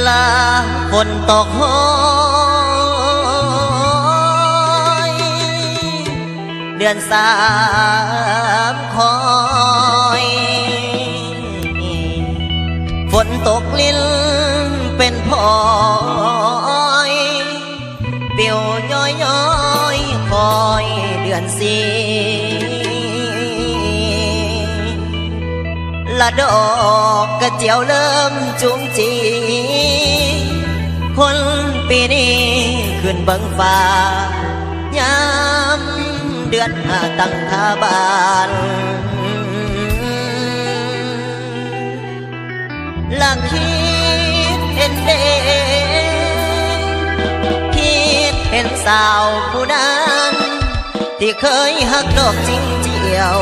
ลาฝนตกโหยเดือนสามคอยฝนตกลิ้นเป็นพลอยเปียวย้อยย้อยคอยเดือนสี่ละดอกกระเจียวเริ่มจุ้มจีคนปีนี้ขึ้นเบิ่งฟ้ายามเดือนห้าตั้งท่าบานละคิดเห็นเด็กคิดเห็นสาวผู้นั้นที่เคยหักดอกจริงเจียว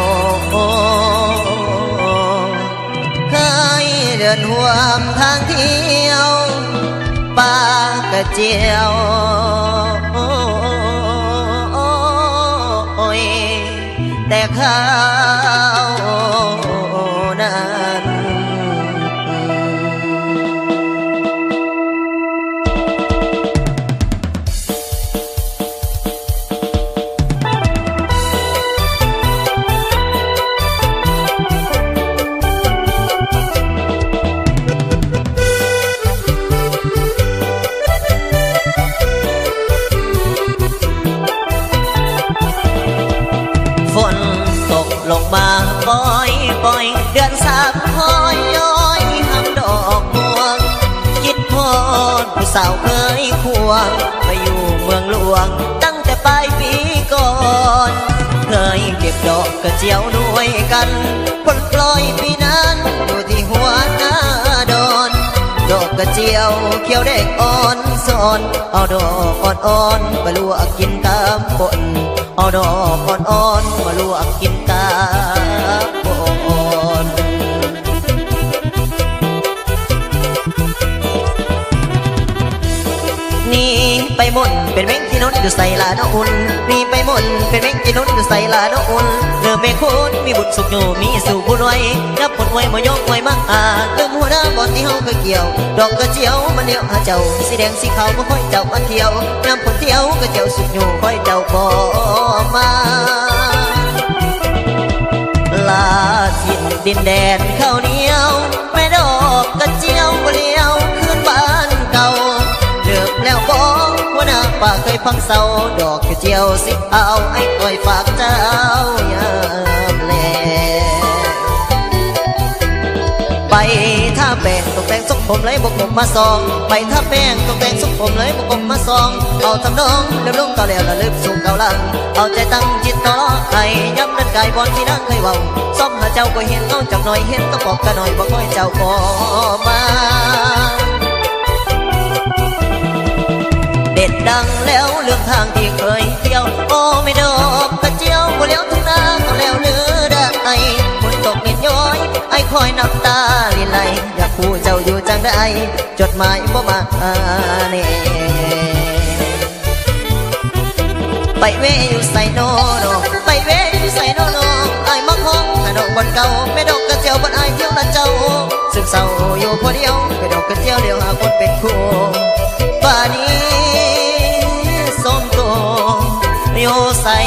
เคยเดินห่วมทางเที่ยวป่ากระเจียวแต่เขานั้นลงมาปล่อยเดือนสามคอยย้อยหำดอกม่วงคิดพอดผู้สาวเคยควงไปอยู่เมืองหลวงตั้งแต่ปลายปีก่อนเคยเก็บดอกกระเจียวด้วยกันผลปล่อยปีนั้นอยู่ที่หัวหน้าดอนดอกกระเจียวเขียวแดงอ่อนสอนเอาดอกอ่อนๆมาลวกกินตามปนเอาดอกอ่อนๆมาลวกกินตาบอนนี่ไปมุ่นเป็นเม้งที่นุ่นอยู่ใส่ลาโนอุ่นนี่ไปมุ่นเป็นเม้งที่นุ่นอยู่ใส่ลาโนอุ่นเริ่มไม่คุ้นมีบุญสุขอยู่มีสู่ผู้รวยนับผลไว้มายกไว้มาเริ่มหัวหน้าบอลที่เฮาเคยเกี่ยวดอกกระเจียวมันเดียวหาเจ้าสีแดงสีขาวมาค่อยเจ้าอันเที่ยวน้ำผลเที่ยวกระเจียวสุขอยู่ค่อยเจ้าบ่มาลาถิ่นดินแดนข้าวเหนียวแม่ดอกกระเจียวเลี้ยวขึ้นบ้านเก่าเลิกแล้วบอกหัวหน้าป่าเคยพังเศร้าดอกกระเจียวสิเอาไอ้ก้อยฝากเจ้ายามแลไปท่าแป้งตกแต่งสุกผมเลยบกผมมาซองไปท่าแป้งตกแต่งสุกผมเลยบกผมมาซองเอาทำน้องเริ่มลงเก่าแล้วละลืมสู่เก่าลังเอาใจตั้งจิตต่อให้ย้ำนั่นกายบอลที่นั่งเคยเว้าซ่อมหาเจ้าก็เห็นเอาจับหน่อยเห็นต้องบอกกันหน่อยบอกค่อยเจ้าก็มาเด็ดดังแล้วเรื่องทางที่เคยเที่ยวโอ้ไม่ดอกกระเจียวบ่เลี้ยวทุ่งนาก็แล้วเลือได้ฝนตกเม็ดย้อยไอ้คอยน้ำตาลินไหลอยากผู้เจ้าอยู่จังได้จดหมายบ่มาเน่ไปเวอยู่ใส่โนโนไปเวอยู่ใส่โนโนไอ้มักห้องหดอกบนเก่าไม่ดอกกระเจียวบนไอ้เที่ยวละเจ้าซึมเศร้าอยู่พอเดียวไม่ดอกกระเจียวเดียวหาคนเป็นคู่ป่านี้ส้มโตโยใส่